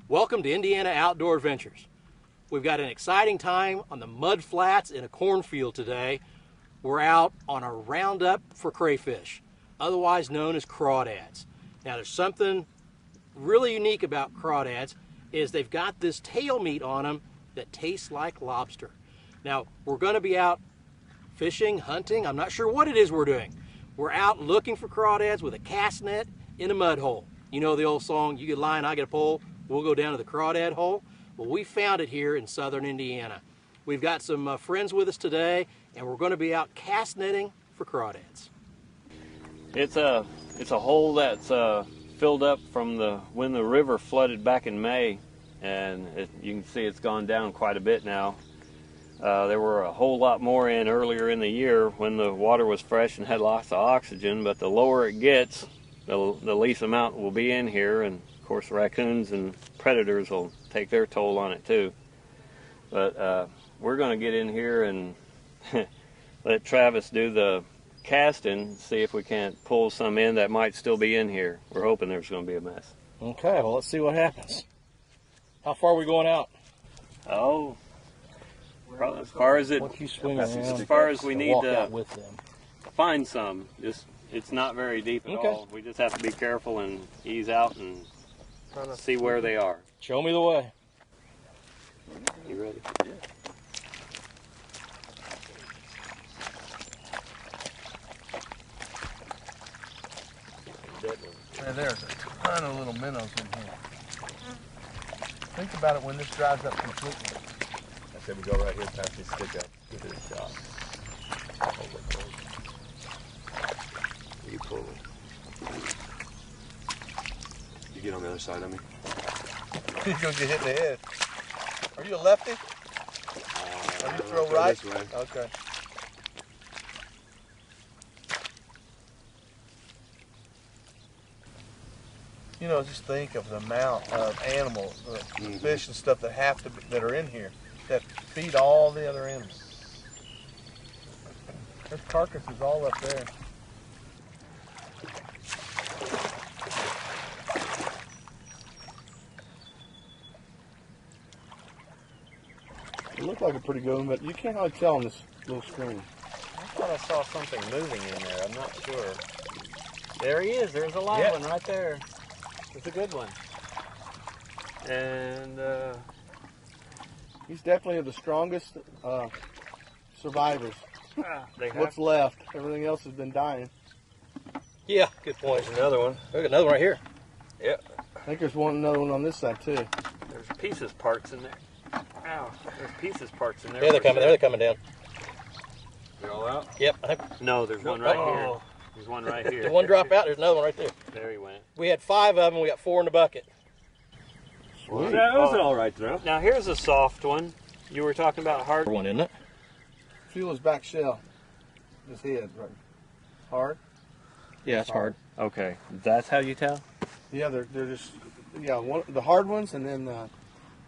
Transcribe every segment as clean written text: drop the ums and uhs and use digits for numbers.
Welcome to Indiana Outdoor Adventures. We've got an exciting time on the mud flats in a cornfield today. We're out on a roundup for crayfish, otherwise known as crawdads. Now there's something really unique about crawdads is they've got this tail meat on them that tastes like lobster. Now we're going to be out fishing, hunting, I'm not sure what it is we're doing. We're out looking for crawdads with a cast net in a mud hole. You know the old song, you get a line, I get a pole, we'll go down to the Crawdad Hole. Well, we found it here in southern Indiana. We've got some friends with us today, and we're going to be out cast netting for crawdads. It's a hole that's filled up from when the river flooded back in May, and you can see it's gone down quite a bit now. There were a whole lot more in earlier in the year when the water was fresh and had lots of oxygen, but the lower it gets, the least amount will be in here, and of course raccoons and predators will take their toll on it too. But we're going to get in here and let Travis do the casting, see if we can't pull some in that might still be in here. We're hoping there's going to be a mess. Okay, well let's see what happens. How far are we going out? Oh, as far as we need to with them. find some. It's not very deep at all. We just have to be careful and ease out and see where they are. Show me the way. You ready? Yeah. And there's a ton of little minnows in here. Think about it when this dries up completely. I said we go right here past this stick up. Give it a shot. You pull it. You get on the other side of me. You're going to get hit in the head. Are you a lefty? Are you throw right? This way. Okay. You know, just think of the amount of animals, fish and stuff that are in here that feed all the other animals. There's carcasses all up there. It looked like a pretty good one, but you can't hardly tell on this little screen. I thought I saw something moving in there. I'm not sure. There he is. There's a live one right there. It's a good one. And he's definitely the strongest survivors. What's left? Everything else has been dying. Yeah, good point. There's another one. Look, another one right here. yeah, I think there's another one on this side too. there's pieces parts in there. Ow, there's pieces parts in there. Yeah, they're coming. They're coming down. They're all out? Yep. I think No, there's one right here. There's one right here. the one drop out. There's another one right there. There he went. We had 5 of them. We got 4 in the bucket. Sweet. That was an all right throw. Now here's a soft one. You were talking about hard One, isn't it? Feel his back shell. His head, right? Hard? Yeah, it's hard. Okay, that's how you tell? Yeah, they're just the hard ones, and then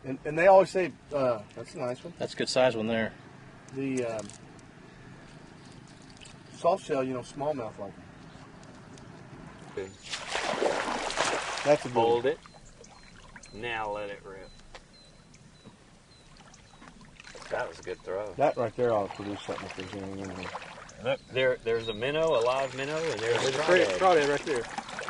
and they always say that's a nice one. That's a good size one there. The soft shell, smallmouth like. Okay. That's a good Hold one. it. Now let it rip. That was a good throw. That right there ought to produce something if there's anything in there. There's a minnow, a live minnow, and there's a Crawdad crawdad. right there.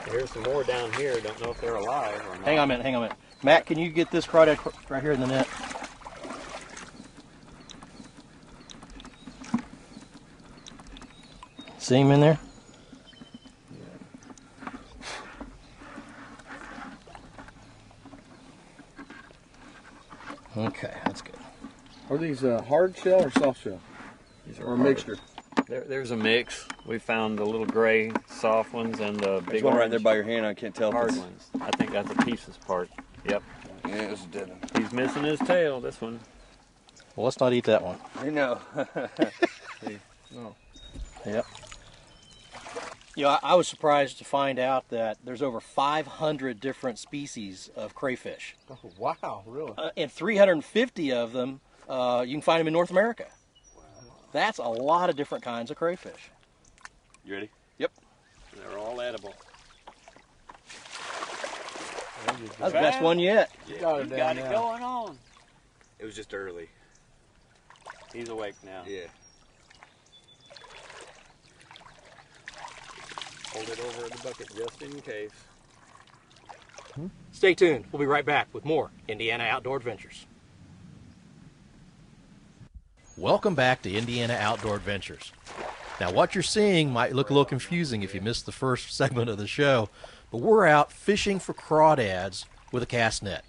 Here's some more down here. Don't know if they're alive or not. Hang on a minute. Matt, can you get this crawdad right here in the net? See him in there? Okay, that's good. Are these hard shell or soft shell? These Or a mixture? There's a mix. We found the little gray soft ones and the big There's one right orange there by your hand. I can't tell if hard it's... ones. I think that's a pieces part. Yep. Yeah, it's a dead one. He's missing his tail, this one. Well, let's not eat that one. I know. No. Yep. I was surprised to find out that there's over 500 different species of crayfish. Oh, wow, really? And 350 of them, you can find them in North America. Wow. That's a lot of different kinds of crayfish. You ready? Yep. They're all edible. That's the best one yet. You got You got it going on. It was just early. He's awake now. Yeah. Hold it over in the bucket just in case. Stay tuned. We'll be right back with more Indiana Outdoor Adventures. Welcome back to Indiana Outdoor Adventures. Now, what you're seeing might look a little confusing if you missed the first segment of the show, but we're out fishing for crawdads with a cast net.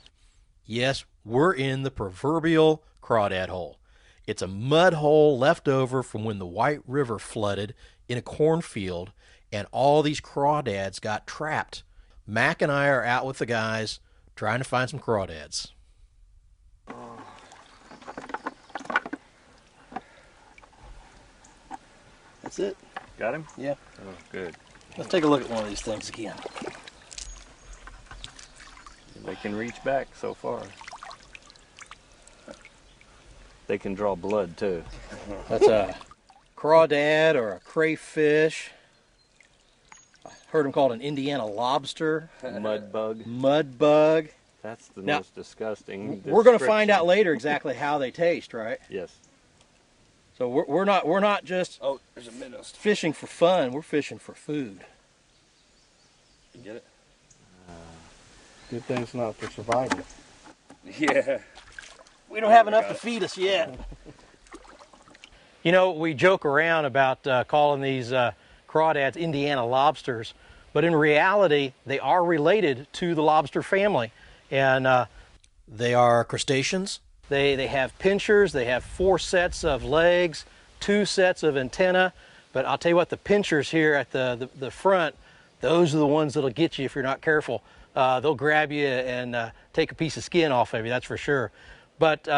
Yes, we're in the proverbial Crawdad Hole. It's a mud hole left over from when the White River flooded in a cornfield, and all these crawdads got trapped. Mac and I are out with the guys trying to find some crawdads. That's it. Got him? Yeah. Oh, good. Let's take a look at one of these things again. They can reach back so far. They can draw blood too. That's a crawdad or a crayfish. I heard them called an Indiana lobster. Mud bug. Mud bug. That's the Now, most disgusting. We're going to find description. out later exactly how they taste, right? Yes. So we're not just Oh, there's a minnow. fishing for fun. We're fishing for food. You get it? Good thing it's not for survival. Yeah. We don't have enough to feed us yet. You know, we joke around about calling these crawdads Indiana lobsters, but in reality, they are related to the lobster family. And they are crustaceans. They have pinchers. They have 4 sets of legs, 2 sets of antennae. But I'll tell you what, the pinchers here at the front, those are the ones that'll get you if you're not careful. They'll grab you and take a piece of skin off of you, that's for sure. But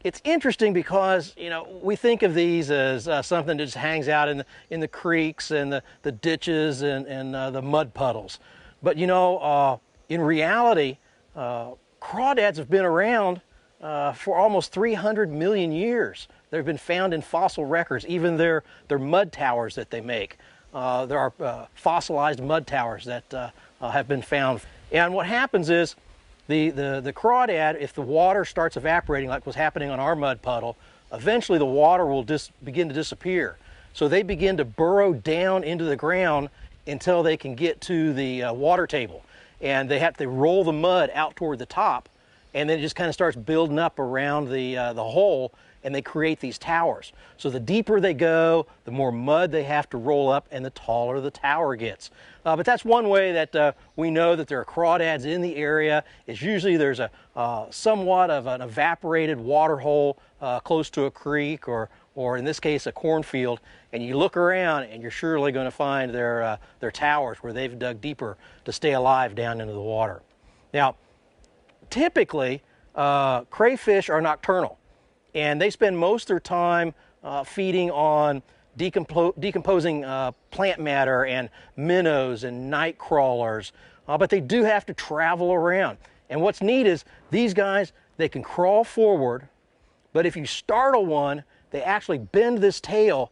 it's interesting because, you know, we think of these as something that just hangs out in the creeks and the ditches and the mud puddles. But, you know, in reality, crawdads have been around for almost 300 million years. They've been found in fossil records, even their mud towers that they make. There are fossilized mud towers that have been found. And what happens is the crawdad, if the water starts evaporating like was happening on our mud puddle, eventually the water will begin to disappear. So they begin to burrow down into the ground until they can get to the water table. And they have to roll the mud out toward the top, and then it just kind of starts building up around the hole, and they create these towers. So the deeper they go, the more mud they have to roll up, and the taller the tower gets. But that's one way that we know that there are crawdads in the area. Is usually there's a somewhat of an evaporated water hole close to a creek, or in this case a cornfield, and you look around and you're surely going to find their towers where they've dug deeper to stay alive down into the water. Now, typically, crayfish are nocturnal, and they spend most of their time feeding on decomposing plant matter and minnows and night crawlers, but they do have to travel around. And what's neat is these guys, they can crawl forward, but if you startle one, they actually bend this tail,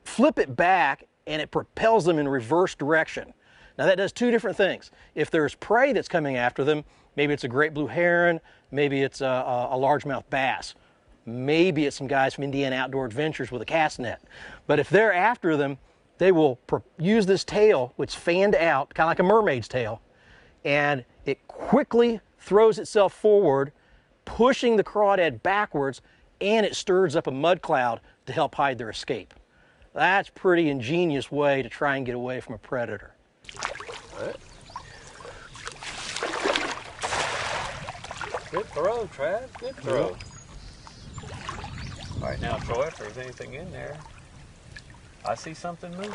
flip it back, and it propels them in reverse direction. Now that does 2 different things. If there's prey that's coming after them, maybe it's a great blue heron, maybe it's a largemouth bass, maybe it's some guys from Indiana Outdoor Adventures with a cast net. But if they're after them, they will use this tail, which is fanned out, kind of like a mermaid's tail, and it quickly throws itself forward, pushing the crawdad backwards, and it stirs up a mud cloud to help hide their escape. That's a pretty ingenious way to try and get away from a predator. All right. Good throw, Trav. Good throw. All right, now, Troy, if there's anything in there, I see something moving.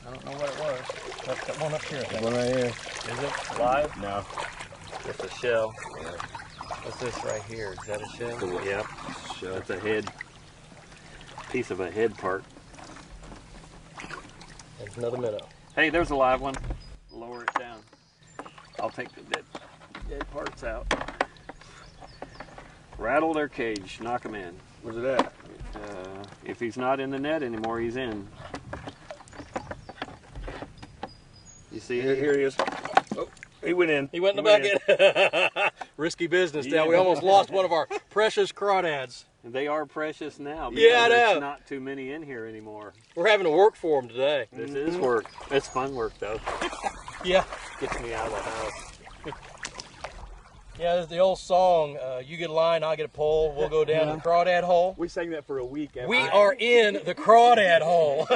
I don't know what it was. Got one up here. One right here. Is it live? No. It's a shell. What's this right here? Is that a shell? Yep. Shell. That's a head. Piece of a head part. There's another minnow. Hey, there's a live one. Lower it down. I'll take the dead parts out. Rattle their cage. Knock them in. Where's it at? If he's not in the net anymore, he's in. You see? Here he is. Oh. He went in. He went in the bucket. Risky business. Now we almost lost one of our precious crawdads. They are precious now. Yeah, I know. There's not too many in here anymore. We're having to work for them today. This is work. It's fun work though. Yeah. Gets me out of the house. Yeah, there's the old song, you get a line, I'll get a pole, we'll go down to the Crawdad Hole. We sang that for a week. We are in the Crawdad Hole.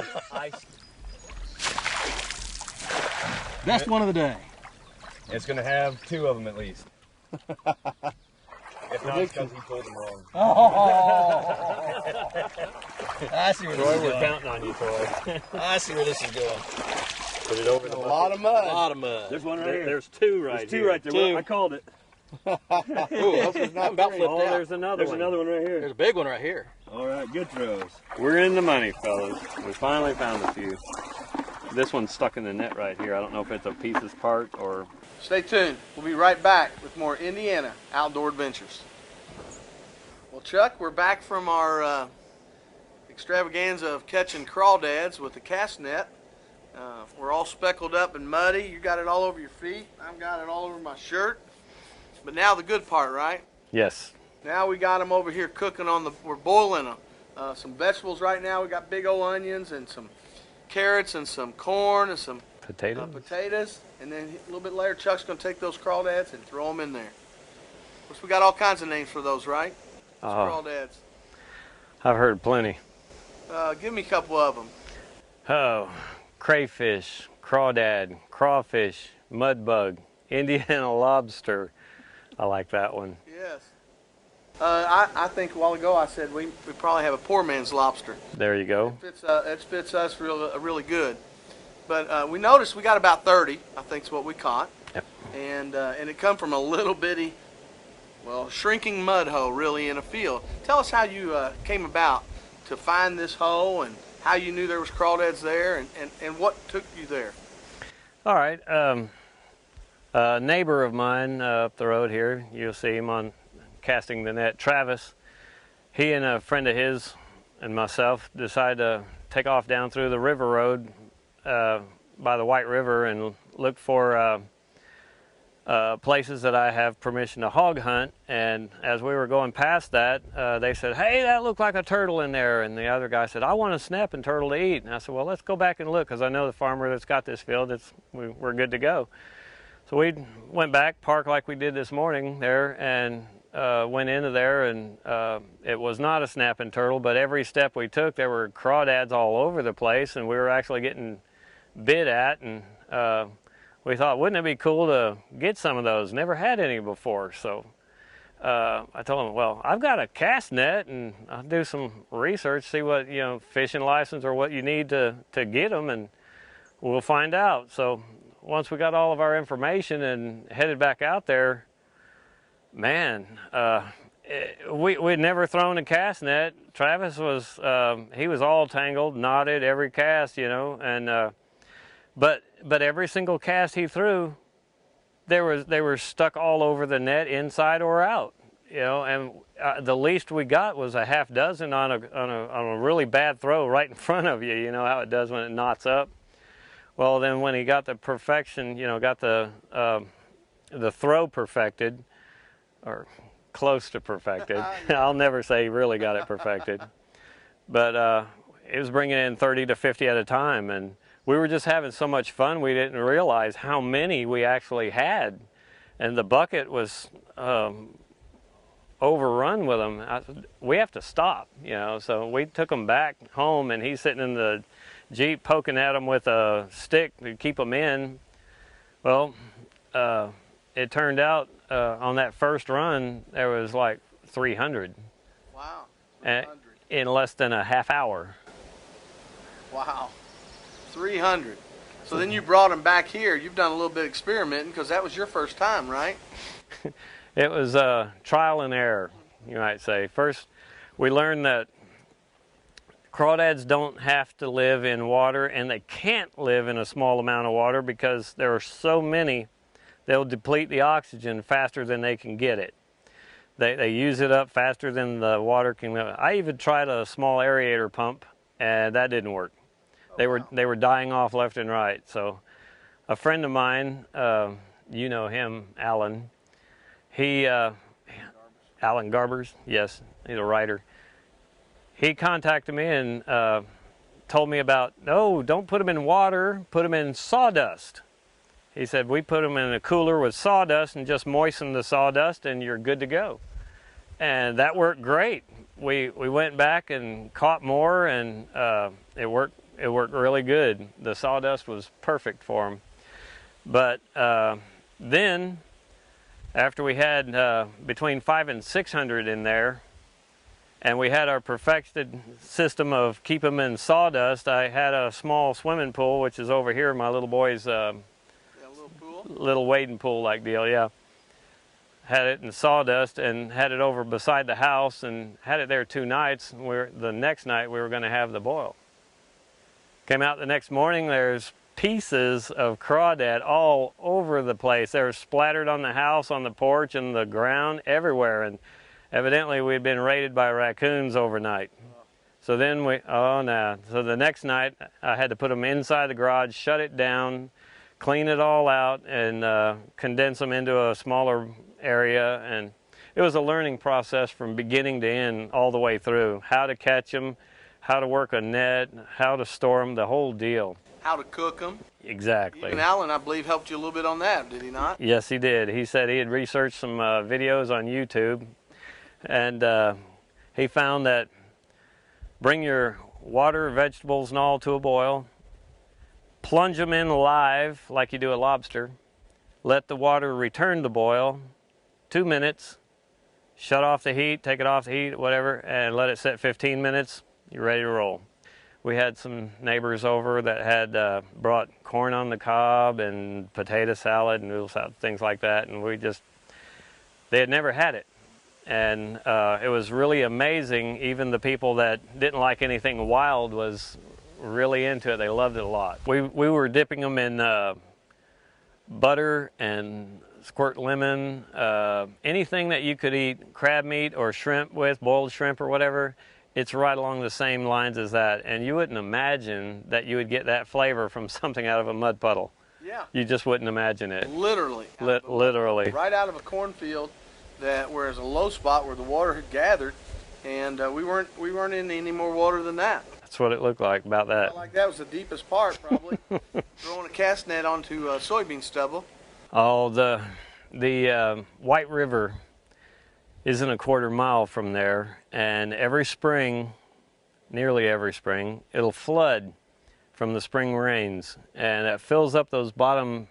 Best one of the day. It's going to have 2 of them at least. If not, it's because he told them wrong. I see where this Troy, is we're going. counting on you, Troy. I see where this is going. Put it over the A bucket. lot of mud. A lot of mud. There's one right here. There's 2 right There's here. 2 right there. Two. I called it. Ooh, I'm about flipped Oh, out. there's another one. There's another one right There's here. a big one right here. All right, good throws. We're in the money, fellas. We finally found a few. This one's stuck in the net right here. I don't know if it's a pieces part or... Stay tuned. We'll be right back with more Indiana outdoor adventures. Well, Chuck, we're back from our extravaganza of catching crawdads with the cast net. We're all speckled up and muddy. You got it all over your feet. I've got it all over my shirt. But now the good part, right? Yes. Now we got them over here cooking on the, we're boiling them. Some vegetables right now. We got big old onions and some carrots and some corn and some potatoes. And then a little bit later, Chuck's going to take those crawdads and throw them in there. Of course, we got all kinds of names for those, right? Crawdads. I've heard plenty. Give me a couple of them. Oh, crayfish, crawdad, crawfish, mudbug, Indiana lobster. I like that one. Yes. I think a while ago I said we probably have a poor man's lobster. There you go. It fits us really good. But we noticed we got about 30, I think is what we caught. Yep. And it come from a little bitty, well, shrinking mud hole really in a field. Tell us how you came about to find this hole and how you knew there was crawdads there and what took you there. All right. A neighbor of mine up the road here, you'll see him on casting the net, Travis. He and a friend of his and myself decided to take off down through the river road by the White River and look for places that I have permission to hog hunt. And as we were going past that, they said, "Hey, that looked like a turtle in there." And the other guy said, "I want a snapping turtle to eat." And I said, "Well, let's go back and look, because I know the farmer that's got this field. We're good to go." So we went back, parked like we did this morning there, and went into there, and it was not a snapping turtle, but every step we took, there were crawdads all over the place, and we were actually getting bit at, and we thought, wouldn't it be cool to get some of those? Never had any before. So I told him, well, I've got a cast net, and I'll do some research, see what, fishing license or what you need to get them, and we'll find out. So once we got all of our information and headed back out there, man, we'd never thrown a cast net. Travis was, he was all tangled, knotted every cast, and but every single cast he threw, they were stuck all over the net, inside or out, and the least we got was a half dozen on a really bad throw right in front of you. You know how it does when it knots up. Well, then when he got the perfection, got the throw perfected, or close to perfected. I'll never say he really got it perfected, but it was bringing in 30 to 50 at a time, and we were just having so much fun we didn't realize how many we actually had, and the bucket was overrun with them. We have to stop, so we took them back home, and he's sitting in the Jeep poking at them with a stick to keep them in. Well, it turned out on that first run there was like 300. Wow. 300. In less than a half hour. Wow. 300. So then you brought them back here. You've done a little bit of experimenting because that was your first time, right? It was trial and error, you might say. First, we learned that crawdads don't have to live in water, and they can't live in a small amount of water because there are so many, they'll deplete the oxygen faster than they can get it. They use it up faster than the water can. I even tried a small aerator pump, and that didn't work. They were dying off left and right. So a friend of mine you know him, Alan. He, Alan Garbers, yes, he's a writer. He contacted me and told me about, no, don't put them in water, put them in sawdust. He said, we put them in a cooler with sawdust and just moisten the sawdust and you're good to go. And that worked great. We went back and caught more, and it worked really good. The sawdust was perfect for them. But then, after we had between 500 and 600 in there, and we had our perfected system of keep them in sawdust, I had a small swimming pool, which is over here, my little boy's little wading pool like deal, yeah. Had it in sawdust and had it over beside the house and had it there 2 nights. The next night we were going to have the boil. Came out the next morning, there's pieces of crawdad all over the place. They were splattered on the house, on the porch, and the ground, everywhere. And evidently we'd been raided by raccoons overnight. So then so the next night I had to put them inside the garage, shut it down, clean it all out, and condense them into a smaller area. And it was a learning process from beginning to end all the way through. How to catch them, how to work a net, how to store them, the whole deal. How to cook them. Exactly. Even Alan, I believe, helped you a little bit on that, did he not? Yes, he did. He said he had researched some videos on YouTube, and he found that bring your water, vegetables, and all to a boil, plunge them in live like you do a lobster, let the water return to boil, 2 minutes, shut off the heat, take it off the heat, whatever, and let it sit 15 minutes, you're ready to roll. We had some neighbors over that had brought corn on the cob and potato salad and noodle salad, things like that, and they had never had it. And it was really amazing. Even the people that didn't like anything wild was really into it. They loved it a lot. We were dipping them in butter and squirt lemon, anything that you could eat crab meat or shrimp with, boiled shrimp or whatever. It's right along the same lines as that. And you wouldn't imagine that you would get that flavor from something out of a mud puddle. Yeah. You just wouldn't imagine it. Literally. Literally. Right out of a cornfield where there's a low spot where the water had gathered, and we weren't in any more water than that. That's what it looked like, about that. Felt like that was the deepest part, probably. Throwing a cast net onto soybean stubble. Oh, the White River isn't a quarter mile from there, and every spring, nearly every spring, it'll flood from the spring rains, and that fills up those bottom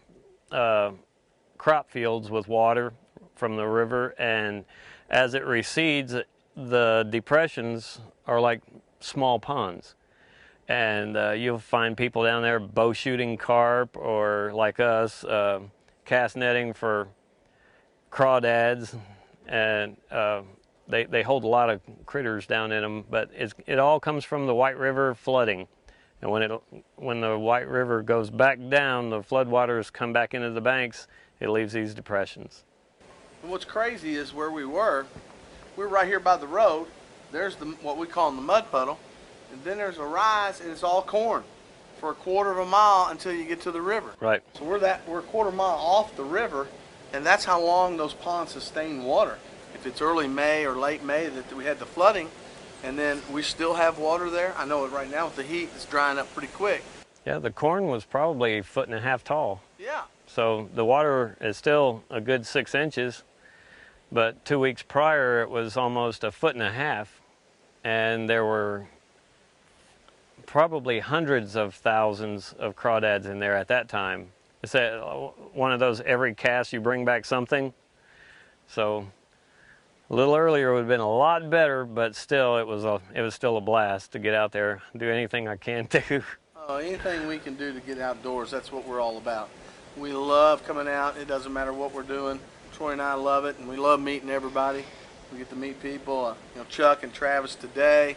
crop fields with water from the river, and as it recedes, the depressions are like small ponds. And you'll find people down there bow shooting carp, or like us, cast netting for crawdads, and they hold a lot of critters down in them, but it all comes from the White River flooding. And when the White River goes back down, the floodwaters come back into the banks, it leaves these depressions. And what's crazy is where we were right here by the road. There's what we call the mud puddle, and then there's a rise, and it's all corn for a quarter of a mile until you get to the river. Right. So we're a quarter mile off the river, and that's how long those ponds sustain water. If it's early May or late May that we had the flooding, and then we still have water there. I know it right now with the heat, it's drying up pretty quick. Yeah, the corn was probably 1.5 feet tall. Yeah. So the water is still a good 6 inches, but 2 weeks prior it was almost 1.5 feet, and there were probably hundreds of thousands of crawdads in there at that time. It's one of those every cast you bring back something. So a little earlier would have been a lot better, but still it was still a blast to get out there, do anything I can do. Anything we can do to get outdoors, that's what we're all about. We love coming out. It doesn't matter what we're doing. Troy and I love it, and we love meeting everybody. We get to meet people. Chuck and Travis today,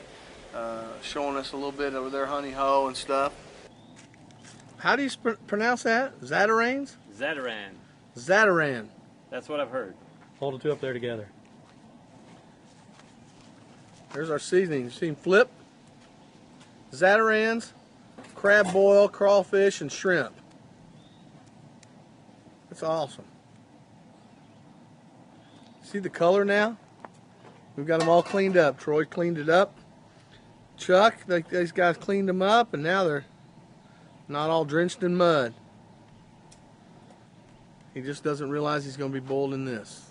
showing us a little bit of their honey hole and stuff. How do you pronounce that? Zatarains? Zataran. Zataran. That's what I've heard. Hold the two up there together. There's our seasoning. You've seen flip, Zatarans, crab boil, crawfish, and shrimp. That's awesome. See the color now? We've got them all cleaned up. Troy cleaned it up. Chuck, these guys cleaned them up, and now they're not all drenched in mud. He just doesn't realize he's going to be boiled in this.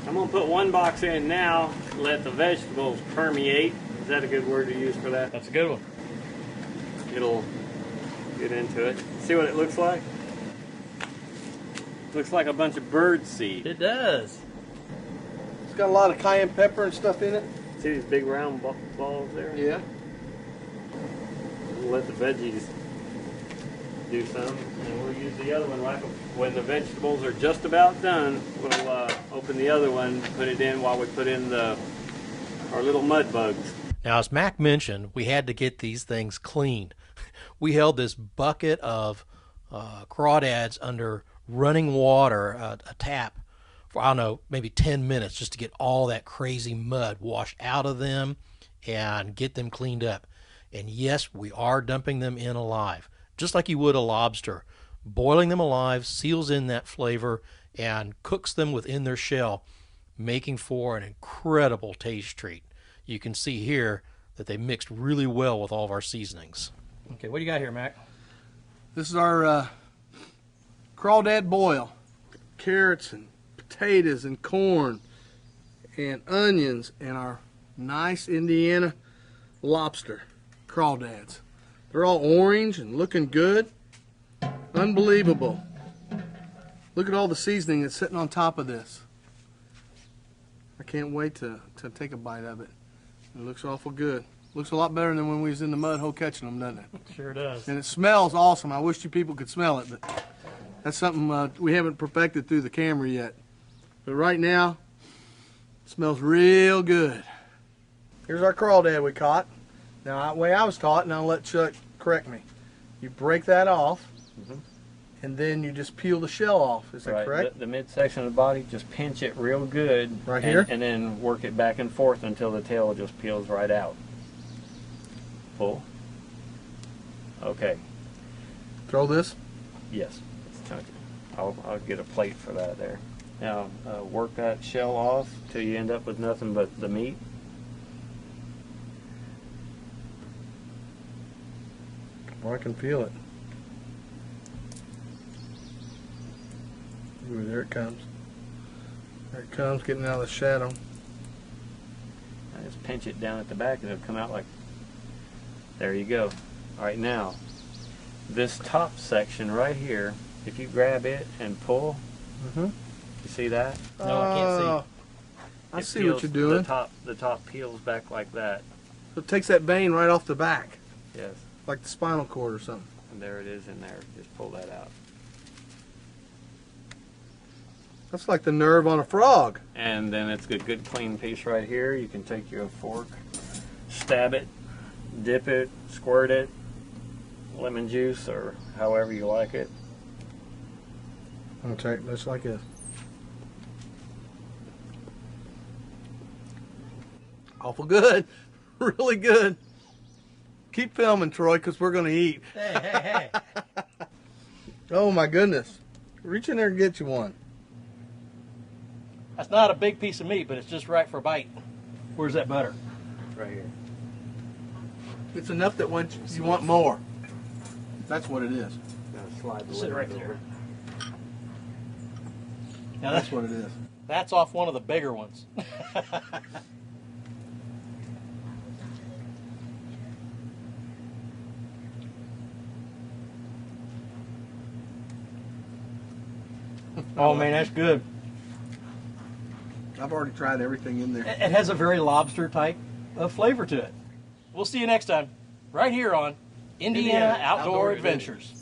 I'm going to put one box in now, let the vegetables permeate. Is that a good word to use for that? That's a good one. It'll get into it. See what it looks like? Looks like a bunch of bird seed. It does. It's got a lot of cayenne pepper and stuff in it. See these big round balls there? Yeah. We'll let the veggies do some, and we'll use the other one right when the vegetables are just about done. We'll open the other one, put it in while we put in our little mud bugs. Now, as Mac mentioned, we had to get these things cleaned. We held this bucket of crawdads under running water, a tap, for, I don't know, maybe 10 minutes just to get all that crazy mud washed out of them and get them cleaned up. And yes, we are dumping them in alive, just like you would a lobster. Boiling them alive seals in that flavor and cooks them within their shell, making for an incredible taste treat. You can see here that they mixed really well with all of our seasonings. Okay, what do you got here, Mac? This is our crawdad boil. Carrots and potatoes and corn and onions and our nice Indiana lobster crawdads. They're all orange and looking good. Unbelievable. Look at all the seasoning that's sitting on top of this. I can't wait to take a bite of it. It looks awful good. Looks a lot better than when we was in the mud hole catching them, doesn't it? Sure does. And it smells awesome. I wish you people could smell it, but that's something we haven't perfected through the camera yet. But right now, it smells real good. Here's our crawdad we caught. Now, the way I was taught, and I'll let Chuck correct me, you break that off, and then you just peel the shell off. Is that correct? The midsection of the body, just pinch it real good. Right here? And then work it back and forth until the tail just peels right out. Pull. Okay. Throw this. Yes. Let's touch it. I'll get a plate for that there. Now, work that shell off till you end up with nothing but the meat. Oh, I can feel it. Ooh, there it comes. There it comes, getting out of the shadow. I just pinch it down at the back and it'll come out like, there you go. All right, now, this top section right here, if you grab it and pull, you see that? No, I can't see. I It see what peels- you're doing. The top peels back like that. So it takes that vein right off the back, Yes. like the spinal cord or something. And there it is in there. Just pull that out. That's like the nerve on a frog. And then it's a good clean piece right here. You can take your fork, stab it, dip it, squirt it, lemon juice or however you like it. I'll take it just like this. Awful good. Really good. Keep filming, Troy, because we're going to eat. Hey. Oh, my goodness. Reach in there and get you one. That's not a big piece of meat, but it's just right for a bite. Where's that butter? Right here. It's enough that when you want more. That's what it is. Now slide the Sit lid right over. there. Now That's what it is. that's off one of the bigger ones. Oh man, that's good. I've already tried everything in there. It has a very lobster type of flavor to it. We'll see you next time, right here on Indiana Outdoor Adventures.